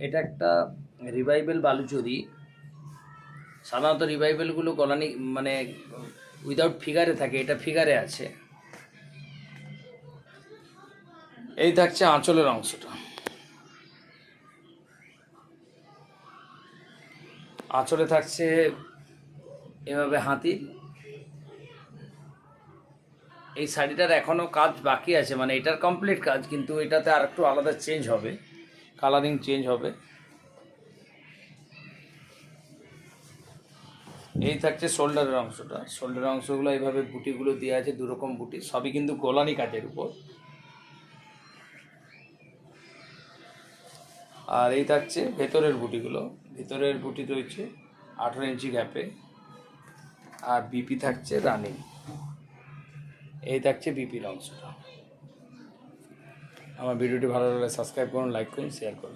এটা একটা রিভাইভেল বালুচরি। সাধারণত রিভাইভেলগুলো কলানি মানে উইদাউট ফিগারে থাকে, এটা ফিগারে আছে। এই থাকছে আঁচলের অংশটা। আঁচলে থাকছে এভাবে হাতি। এই শাড়িটার এখনও কাজ বাকি আছে, মানে এটার কমপ্লিট কাজ, কিন্তু এটাতে আর একটু আলাদা চেঞ্জ হবে, কালারিং চেঞ্জ হবে। এই থাকছে শোল্ডারের অংশটা। শোল্ডারের অংশগুলো এইভাবে বুটিগুলো দেওয়া আছে, দুরকম বুটি, সবই কিন্তু গোলানি কাজের উপর। আর এই থাকছে ভেতরের বুটিগুলো। ভেতরের বুটি রয়েছে 18 ইঞ্চি গ্যাপে। আর বিপি থাকছে রানিং। এই থাকছে বিপির অংশটা। আমার ভিডিওটি ভালো লাগলে সাবস্ক্রাইব করুন, লাইক করুন, শেয়ার করুন।